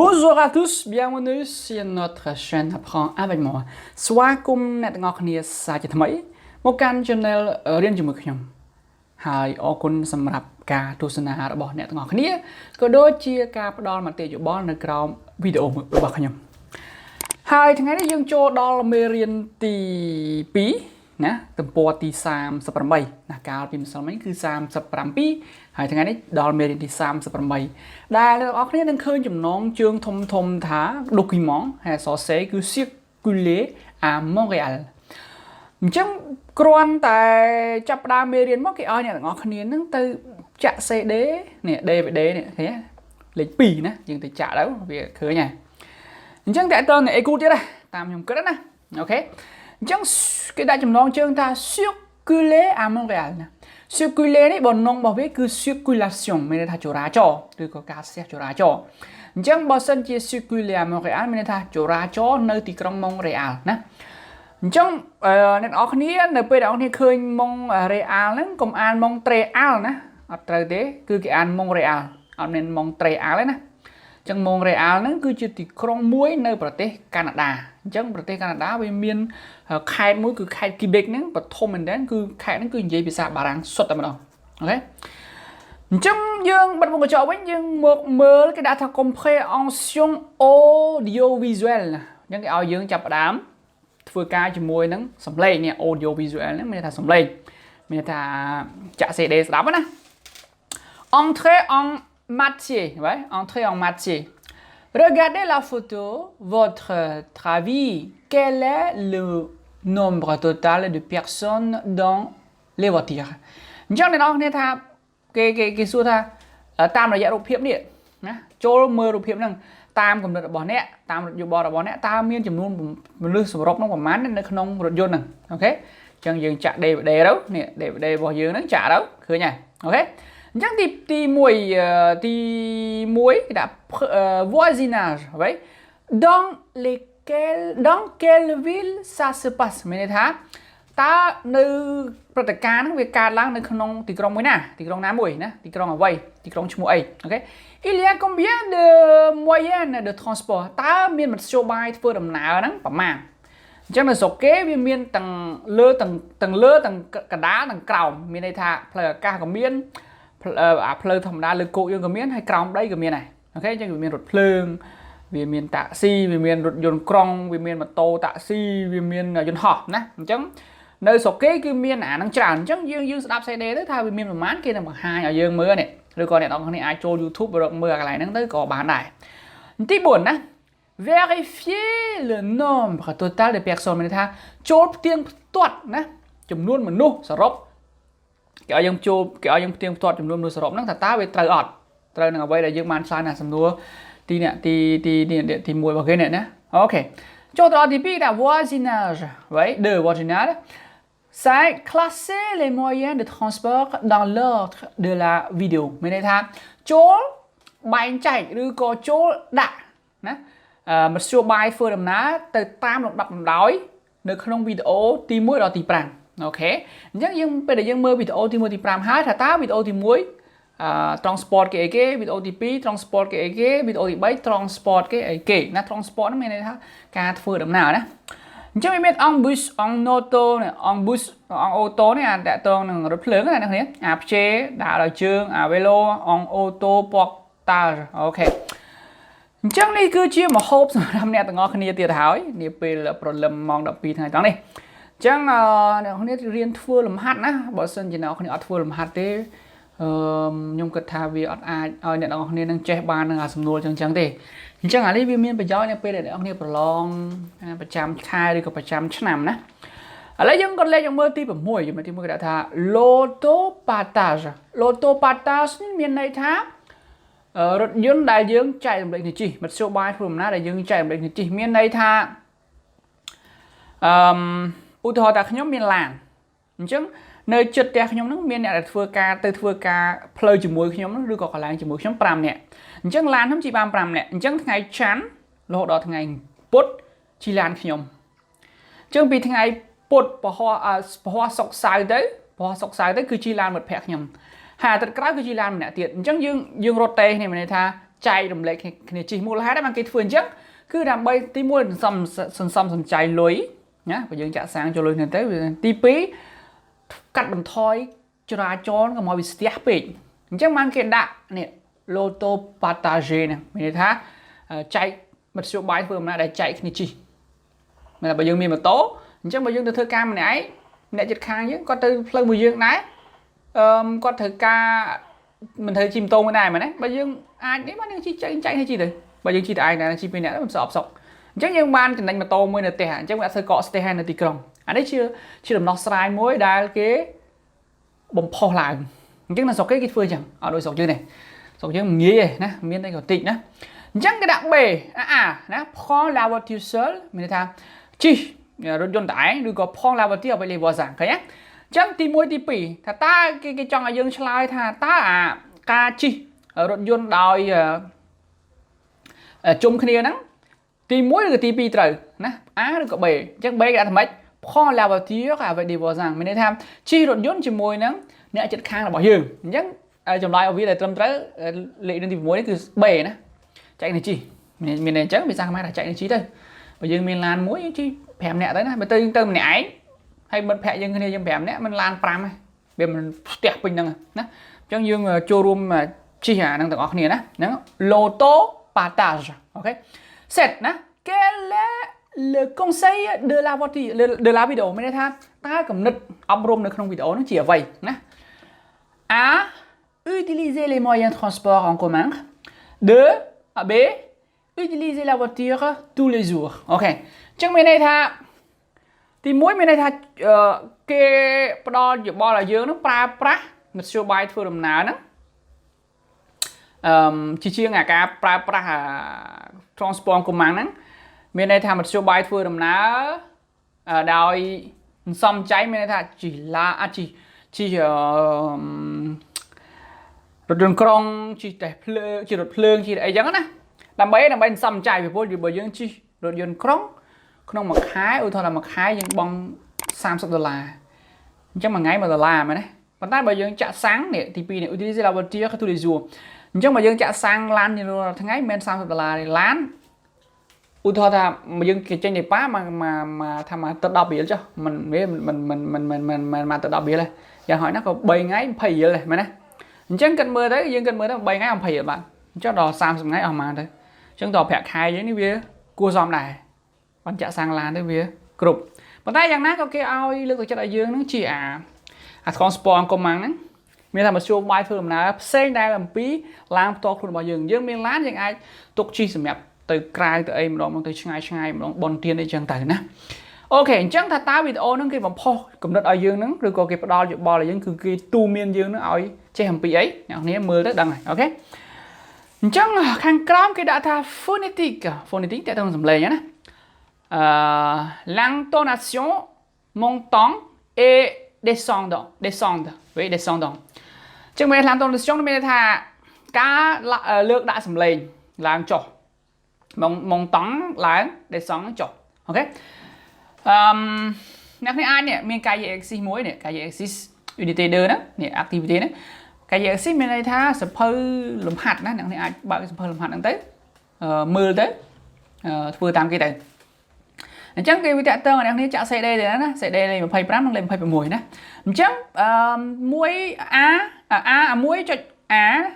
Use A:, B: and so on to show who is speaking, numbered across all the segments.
A: Bonjour à tous, bienvenue sur notre chaîne Apprendre avec moi. ស្វាគមន៍អ្នកទាំងអស់គ្នាសាជាថ្មីមកកាន់ channel រៀនជាមួយខ្ញុំហើយអរគុណសម្រាប់ការទស្សនារបស់អ្នកទាំងអស់គ្នាក៏ដូចជាការផ្ដល់មតិយោបល់នៅក្រោមវីដេអូរបស់ខ្ញុំហើយថ្ងៃនេះយើងចូលដល់មេរៀនទី2ណាទំព័រទី38ណាកាលពីម្សិលមិញគឺ37ហើយថ្ងៃនេះដល់មេរៀនទី38ដែលអ្នកទាំងអស់គ្នានឹងឃើញចំណងជើងធំថា document ហើយសរសេរគឺ circuler à Montréal អញ្ចឹងគ្រាន់តែចាប់ផ្ដើមមេរៀនមកគេឲ្យអ្នកទាំងអស់គ្នានឹងទៅចាក់ CD នេះ DVD នេះឃើញទេលេខ2ណាយើងទៅចាក់ទៅវាឃើញហើយអញ្ចឹងតែតើអ្នកអេគូទៀតដែរតាមខ្ញុំគិតណាអូខេអញ្ចឹងគេដាក់ចំណងជើងថា circuler à Montréal ណា circuler នេះបំណងរបស់វាគឺ circulation មានន័យថាចរាចរណ៍ឬក៏ការស្ទះចរាចរណ៍អញ្ចឹងបើសិនជា circuler à Montréal មានន័យថាចរាចរណ៍នៅទីក្រុង Montréal ណាអញ្ចឹងអ្នកនរគ្នានៅពេលអ្នកនរគ្នាឃើញ Montréal ហ្នឹងកុំអាន Montréal ណាអត់ត្រូវទេគឺគេអាន Montréal អត់មាន Montréal ទេណាអញ្ចឹង Montréal ហ្នឹងគឺជាទីក្រុងមួយនៅប្រទេសកាណាដាអញ្ចឹងប្រទេសកាណាដាវាមានខេត្តមួយគឺខេត្ត Quebec ហ្នឹងបឋមមែនតើគឺខេត្តហ្នឹងគឺនិយាយភាសាបារាំងសុទ្ធតែម្ដងអូខេអញ្ចឹងយើងបិទមុខកញ្ចក់វិញយើងមកមើលគេដាក់ថា compréhension audiovisuelle ណាអញ្ចឹងគេឲ្យយើងចាប់ផ្ដើមធ្វើការជាមួយនឹងសំឡេងនេះ audiovisuel ហ្នឹងមានថាសំឡេងមានថាចាក់ CD ស្ដាប់ណា entrée en matière ouais entrée en matière regardez la photo votre avis quel est le nombre total de personnes dans les voitures អញ្ចឹងអ្នកនរគ្នាថាគេសួរថាតាមរយៈរូបភាពនេះណាចូលមើលរូបភាពហ្នឹងតាមកំណត់របស់អ្នកតាមយោបល់របស់អ្នកតើមានចំនួនមនុស្សសរុបនោះប្រមាណនៅក្នុងរថយន្តហ្នឹងអូខេអញ្ចឹងយើងចាក់ DVD ទៅនេះ DVD របស់យើងហ្នឹងចាក់ទៅឃើញហើយអូខេអញ្ចឹងទី1គេដាក់ voisinage ហ្នឹង dans quelle ville ça se passe មានន័យថាតើនៅព្រឹត្តិការណ៍ហ្នឹងវាកើតឡើងនៅក្នុងទីក្រុងមួយណាទីក្រុងណាមួយណាទីក្រុងអ្វីទីក្រុងឈ្មោះអីអូខេ il y a combien de moyens de transport តើមានមធ្យោបាយធ្វើដំណើរហ្នឹងប្រមាណអញ្ចឹងនៅស្រុកគេវាមានទាំងលើទាំងលើទាំងកណ្ដាលទាំងក្រោមមានន័យថាផ្លូវអាកាសក៏មានផ្លូវធម្មតាលើគោកយើងក៏មានហើយក្រោមដីក៏មានដែរអូខេអញ្ចឹងវាមានរថភ្លើងវាមានតាក់ស៊ីវាមានរថយន្តក្រុងវាមានម៉ូតូតាក់ស៊ីវាមានយន្តហោះណាអញ្ចឹងនៅស្រុកគេគឺមានអាហ្នឹងច្រើនអញ្ចឹងយើងស្ដាប់ CD ទៅថាវាមានប្រមាណគេនឹងបង្ហាញឲ្យយើងមើលនេះឬក៏អ្នកនរគ្នាអាចចូល YouTube រកមើលកន្លែងហ្នឹងទៅក៏បានដែរទី4ណា vérifier le nombre total de personnes មានន័យថាចូលផ្ទៀងផ្ទាត់ណាចំនួនមនុស្សសរុបគេឲ្យយើងផ្ទៀងផ្ទាត់ចំនួនមនុស្សសរុបហ្នឹងថាតើវាត្រូវអត់ត្រូវនឹងអ្វីដែលយើងបានឆ្លើយណាសំណួរទី1របស់គេនេះណាអូខេចូលទៅដល់ទី2ថា voisinage ហើយ voisinage c'est classer les moyens de transport dans l'ordre de la vidéo មានន័យថាចូលបែងចែកឬក៏ចូលដាក់ណាមធ្យោបាយធ្វើដំណើរទៅតាមលំដាប់លំដោយនៅក្នុងវីដេអូទី1ដល់ទី5អូខេអញ្ចឹងយើងពេលដែលយើងមើលវីដេអូទី1ទី5ហើយថាតើវីដេអូទី1transport គេអីគេវីដេអូទី2 transport គេអីគេវីដេអូទី3 transport គេអីគេណា transport ហ្នឹងមានន័យថាការធ្វើដំណើរណាអញ្ចឹងវាមាន en bus en auto នេះ en bus en auto នេះអាតកតងនឹងរថភ្លើងណាអ្នកគ្នាអាផ្ជេដើរដោយជើងអា vélo en auto portage អូខេអញ្ចឹងនេះគឺជាមហូបសម្រាប់អ្នកទាំងអស់គ្នាទៀតហើយនាពេលព្រលឹមម៉ោង12ថ្ងៃត្រង់នេះអញ្ចឹងអ្នកគ្នារៀនធ្វើលំហាត់ណាបើសិនជាអ្នកគ្នាអត់ធ្វើលំហាត់ទេខ្ញុំគិតថាវាអត់អាចឲ្យអ្នកទាំងអស់គ្នានឹងចេះបាននឹងអាសំណួរចឹងទេអញ្ចឹងអានេះវាមានប្រយោជន៍នៅពេលដែលអ្នកគ្នាប្រឡងប្រចាំខែឬក៏ប្រចាំឆ្នាំណាឥឡូវយើងក៏លេខយកមើលទី6យើងមើលទី1គេដាក់ថា l'auto partage នេះមានន័យថារថយន្តដែលយើងចែករំលែកគ្នាជិះមធ្យោបាយធ្វើដំណើរដែលយើងចែករំលែកគ្នាជិះមានន័យថាឧទាហរណ៍ថាខ្ញុំមានឡានអញ្ចឹងនៅជិតផ្ទះខ្ញុំហ្នឹងមានអ្នកដែលធ្វើការផ្លូវជាមួយខ្ញុំឬក៏កន្លែងជាមួយខ្ញុំ5នាក់អញ្ចឹងឡានខ្ញុំជិះបាន5នាក់អញ្ចឹងថ្ងៃច័ន្ទរហូតដល់ថ្ងៃពុធជិះឡានខ្ញុំអញ្ចឹងពីថ្ងៃពុធពហុសុក្រសៅរ៍ទៅគឺជិះឡានមិត្តភក្តិខ្ញុំហើយអាទិត្យក្រោយគឺជិះឡានម្នាក់ទៀតអញ្ចឹងយើងរត់តេះនេះមានន័យថា chạy đồng lệ cái chỉ mua hai đó bằng cái phương chắc cứ làm bay tí mua xong chạy lối nhá và dương trả sang cho lối này tới tí pí cắt bằng thoi cho ra cho nó mọi bị step bị chắc mang cái đạn nè lô tô partager nè mình thấy chạy một số bài vừa mà để chạy cái chỉ mà là bây giờ mình mà tố chắc bây giờ thơ ca mình ấy nè chật khang chứ có từ phơi mùi dương đấy có thơ ca mình thấy chim tôm cái này mà đấy bây giờ ai đấy mà chi chạy hay chi rồi bây giờ chi ai này chi bên này mình sọp sọc chắc như ban thì đánh mà tôm mới là tè chắc là thơ cọ tè hay là tì còng anh đấy chưa làm nó sai mối đa cái bông phò lại chắc là sọc cái phơi chẳng ở đôi sọc chưa này sọc chưa mình nghĩ nè miền đây có tịnh đó chắc cái đặc bề nè prends la voiture seul mình thấy chi rồi dồn tải rồi có prends la voitureไปเลยบ่สั่งcái nhá chắc tí môi tí pỉ thà ta cái trong ở dương slide thà ta ca chi rồi dồn đòi chung kia nắng tí môi rồi tí pỉ trời nè rồi có bề chắc bề cái thằng mấy prends la voiture vậy điบ่สั่งmình thấy chi rồi dồn chỉ môi nắng nè chật khang là bỏ dương chắc trong lại ở phía này tâm tới lệ đến tí môi đấy từ bề nè chạy này chi mình này chắc bị sao mai là chạy này chi thôi bây giờ mình làm muối chi phèm nè tới nè bây giờ tôm nè ấy hay mình phẹ dân cái dân phèm nè mình làm pram này bây mình tẹt bình năng nè trong dương showroom mà chi hà năng tận ngọc này nè lô tô partage ok cette nè quel est le conseil de la voiture de la video mình thấy ta cầm nứt áp rôm được trong video nó chỉ ở vậy nè A utiliser les moyens de transport en commun. 2 B utiliser la voiture tous les jours. Ok. Chắc mình này tha thì mỗi mình này tha cái đo dự bo là dương nó pra một số bài thưa đầm nào nó chỉ chia ngà cả pra transport của mạng nắng mình này tha một số bài thưa đầm nào đòi xong cháy mình này tha chỉ là chỉรถยนต์กรองchỉ để chỉรถเพลิงchỉไอ้ยังนะลำใบซ้ำใจไปพวกอยู่บนยังchỉรถยนต์กรองขนมมาขายอุทธรณ์มาขายยังบอง$30chắc mà ngay mà $1 mà đấy còn tại bây giờ chợ sáng này thì pi này utiliser la voiture tous les jours chắc mà dân chợ sáng lan như thằng ấy men $30 này lánอุทธรณ์mà dân cái trên này phá mà tham mà tự đọc biển cho mình mà tự đọc biển này giờ hỏi nó có 7 ngày phải vậy này mà đấy chân cần mưa đấy dân cần mưa đó 7 ngày ông phải bạn cho đò 30 ngày ông mà thôi chân đò phẹt khai với những việc cua giòm này bạn chợ sang lan đấy việc group bạn tay rằng nát ok ai lương thực cho đại dương nó chỉ transport công mang đấy mình làm một show bài thường là xây đây làm phí làm to luôn bao dương dương miền lán những ai tục chi sầm mẹp từ cài từ em đó từ ngày bon tiền đây chẳng tài nè ok chẳng thà ta video nó kia bằng po cầm đất ở dương nó rồi có cái đo dự bò là dân cứ cái tu miên dương nó ở che hầm bị ấy nếu mưa tới đằng này ok chẳng khang cám cái đã tha phonétique tại thông sầm lề nhá l'intonation montant et descendant với descendant chẳng mấy l'intonation nó mới tha cá lược đã sầm lề là trò montant là descendant trò ok nhắc đến ai nè mình cái gì exercice muối nè cái gì exercice Unité 2 đó nè activity đó cái gì exercice mình đây tha sập hơi lùm hạt đó nhắc đến ai bạn cái sập hơi lùm hạt đang tới mưa tới vừa tam cái này chắc cái video tơ này đang chạm CD này đó CD này mà phây prám nó lên phây bị mùi đó chắc muối muối cho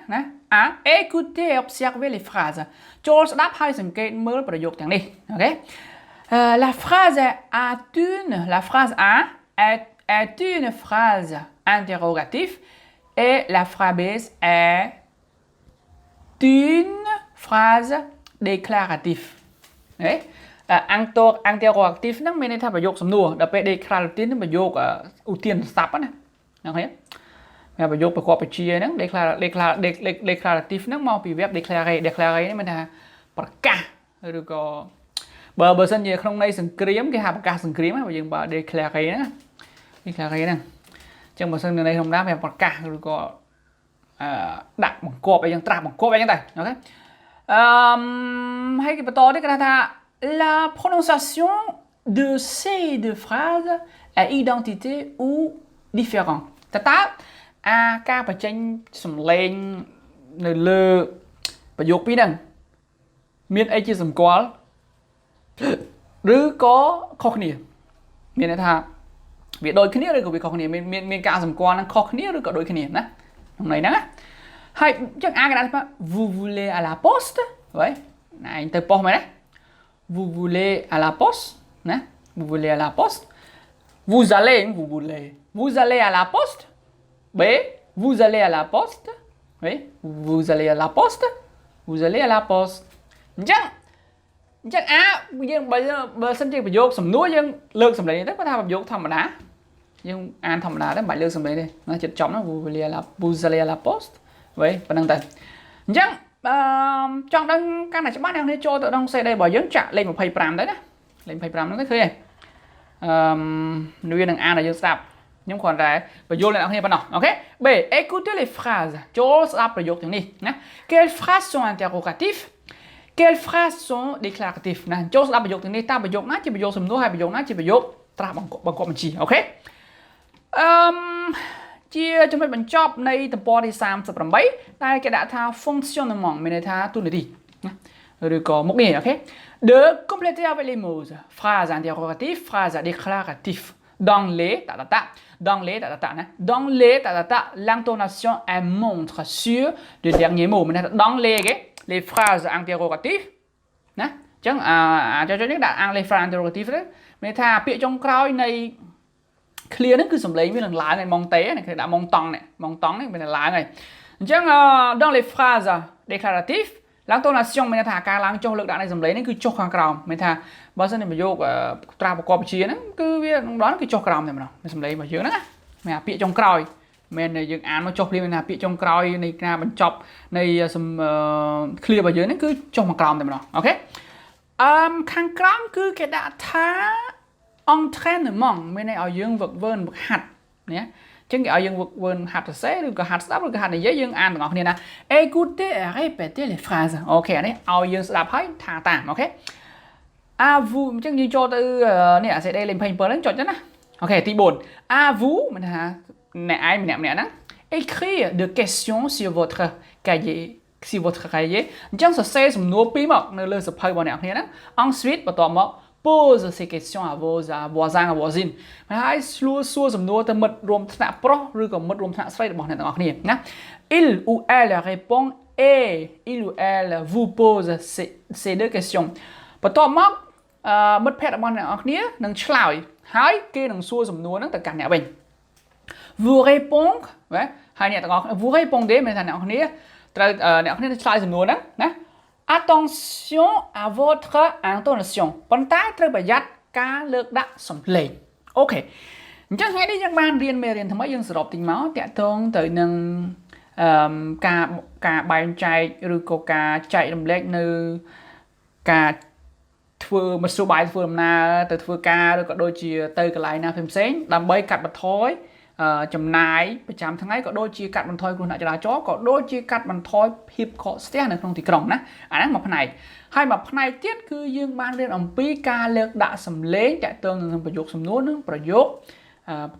A: nè écoutez et observez les phrases cho đáp haiสังเกตมือประโยคอย่างนี้โอเคla phrase A est une phrase interrogative et la phrase B est une phrase déclarative. Đấy. Interrogative nó mới nên thayประโยคสำนวนแต่เป็น declarative nóประโยคưu tiên sắp á nè. Được không? Màประโยคประกอบไปเชียร์nó declarative nó mau bị verb declare นี่มันlà ประกาศหรือก็bờ sân gì không đây sừng kiếm cái hạt bạc sừng kiếm mà dừng bờ declare nè trong bờ sân này không đá về bạc cả rồi có đặt bằng cột vậy, trap bằng cột vậy như này, ok? Hay cái to đấy cái là la prononciation de ces deux phrases est identité ou différent. Ta các bài tranh sầm lên lơ ប្រយោគពីរហ្នឹងមានអីជាសម្គាល់ឬក៏ខុសគ្នាមានន័យថាវាដូចគ្នាឬក៏វាខុសគ្នាមានការសម្គាល់ហ្នឹងខុសគ្នាឬក៏ដូចគ្នាណាក្នុងន័យហ្នឹងណាហើយអញ្ចឹងអាគេដាក់ថា vous voulez à la poste ហើយណែឯងទៅប៉ុស្តិ៍មែនទេ vous voulez à la poste ណា vous voulez à la poste vous allez à la poste B vous allez à la poste oui vous allez à la poste vous allez à la poste អញ្ចឹងយើងបើសិនជាប្រយោគសំណួរយើងលើកសម្លេងទៅគាត់ថាប្រយោគធម្មតាយើងអានធម្មតាដែរមិនបាច់លើកសម្លេងទេណាចិត្តចំណា vous allez à la poste វិញប៉ុណ្្នឹងទៅអញ្ចឹងចង់ដឹងកាន់តែច្បាស់អ្នកនេះចូលទៅក្នុងសេដីរបស់យើងចាក់លេខ25ទៅណាលេខ25ហ្នឹងទៅឃើញហើយវានឹងអានឲ្យយើងស្ដាប់ខ្ញុំគ្រាន់តែបញ្យល់អ្នកនរគ្នាប៉ុណ្ណោះអូខេ B écoutez les phrases ចូលស្ដាប់ប្រយោគទាំងនេះណា Quelles phrases sont interrogatifs Quelles phrases sont déclaratifs ណាចូលស្ដាប់ប្រយោគទាំងនេះតើប្រយោគណាជាប្រយោគសំណួរហើយប្រយោគណាជាប្រយោគត្រាស់បង្គាប់បញ្ជីអូខេជាចំណុចបញ្ចប់នៃទំព័រទី38ដែលគេដាក់ថា fonctionnement មានន័យថាទូនាទីណាឬក៏មុខងារអូខេ de compléter avec les mots phrase interrogative phrase déclarative dans les l'intonation elle montre sur le dernier mot មានន័យថា dans les phrases interrogatives ណាអញ្ចឹងចូលនេះដាក់ les phrases interrogatives ទេមានន័យថាពាក្យចុងក្រោយនៃclear ហ្នឹងគឺសំឡេងវានឹងឡើងឲ្យម៉ងតេគេដាក់ម៉ងតង់នេះមានតែឡើងហើយអញ្ចឹង dans les phrases déclaratives l'intonation មានថាការឡើងចុះលើកដាក់នៃសំឡេងនេះគឺចុះខាងក្រោមមានថាបើសិនជាប្រយោគត្រាស់ប្រកបវិជ្ជាហ្នឹងគឺវាដល់គឺចុះក្រោមតែម្ដងមានសំឡេងរបស់យើងហ្នឹងណាមានពាក្យចុងក្រោយមានយើងអានមកចុះព្រាមមានថាពាក្យចុងក្រោយនៃការបញ្ចប់នៃclear របស់យើងហ្នឹងគឺចុះមកក្រោមតែម្ដងអូខេខាងក្រោមគឺគេដាក់ថា entraînement មានន័យឲ្យយើងវឹកវើហាត់ណាចឹងគេឲ្យយើងវឹកវើហាត់សរសេរឬក៏ហាត់ស្ដាប់ឬក៏ហាត់និយាយយើងអានទាំងអស់គ្នាណា écoutez et répétez les phrases អូខេនេះឲ្យយើងស្ដាប់ហើយថាតាមអូខេ à vous អញ្ចឹងយើងចូលទៅនេះអាសេដេលេខ27ហ្នឹងចុចទៅណាអូខេទី4 à vous មានថាអ្នកឯងម្នាក់ហ្នឹង écrire de questions sur votre cahier អញ្ចឹងសរសេរសំណួរពីរមកនៅលើសៀវភៅរបស់អ្នកគ្នាហ្នឹង ensuite បន្ទាប់មក pose ces questions à vos voisins à voisines ហើយសួរសំណួរទៅមិត្តរួមថ្នាក់ប្រុសឬក៏មិត្តរួមថ្នាក់ស្រីរបស់អ្នកទាំងអស់គ្នាណា il ou elle répond et il ou elle vous pose ces deux questions បន្ទាប់មកមិត្តភក្តិរបស់អ្នកទាំងអស់គ្នានឹងឆ្លើយហើយគេនឹងសួរសំណួរហ្នឹងទៅកាន់អ្នកវិញ vous répond ហើយអ្នកទាំងអស់ vous répondez មានថាអ្នកទាំងអស់គ្នាត្រូវអ្នកទាំងអស់គ្នាឆ្លើយសំណួរហ្នឹងណា attention à votre intonation ប៉ុន្តែត្រូវប្រយ័ត្នការលើកដាក់សំឡេងអូខេអញ្ចឹងថ្ងៃនេះយើងបានរៀនមេរៀនថ្មីយើងសរុបតិចមកតាក់ទងទៅនឹងការបែងចែកឬក៏ការចែករំលែកនៅការធ្វើមធ្យោបាយធ្វើដំណើរទៅធ្វើការឬក៏ដូចជាទៅកន្លែងណាផ្សេងៗដើម្បីកាត់បន្ថយចំណាយប្រចាំថ្ងៃក៏ដូចជាកាត់បន្ថយគ្រោះថ្នាក់ចរាចរណ៍ក៏ដូចជាកាត់បន្ថយភាពខកស្ទះនៅក្នុងទីក្រុងណាអាហ្នឹងមួយផ្នែកហើយមួយផ្នែកទៀតគឺយើងបានរៀនអំពីការលើកដាក់សំឡេងតាក់ទងនឹងប្រយោគសំណួរនិងប្រយោគ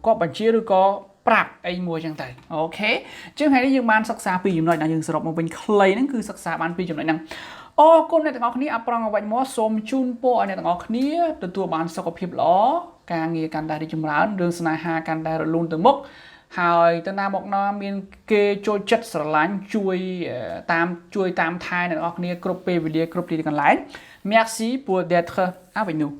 A: ប្រកបបញ្ជាឬក៏ប្រាប់អីមួយចឹងទៅអូខេអញ្ចឹងថ្ងៃនេះយើងបានសិក្សាពីចំណុចដែលយើងសរុបមកវិញខ្លីហ្នឹងគឺសិក្សាបានពីចំណុចហ្នឹងអរគុណអ្នកទាំងអស់គ្នាអាប្រងអ្វីមកសូមជូនពរឲ្យអ្នកទាំងអស់គ្នាទទួលបានសុខភាពល្អការងារកាន់តែរីកចម្រើនរឿងស្នេហាកាន់តែរលូនទៅមុខហើយទៅណាមកណាមានគេចូលចិត្តស្រឡាញ់ជួយតាមថែអ្នកទាំងអស់គ្នាគ្រប់ពេលវេលាគ្រប់ទីកន្លែង Merci pour d'être avec nous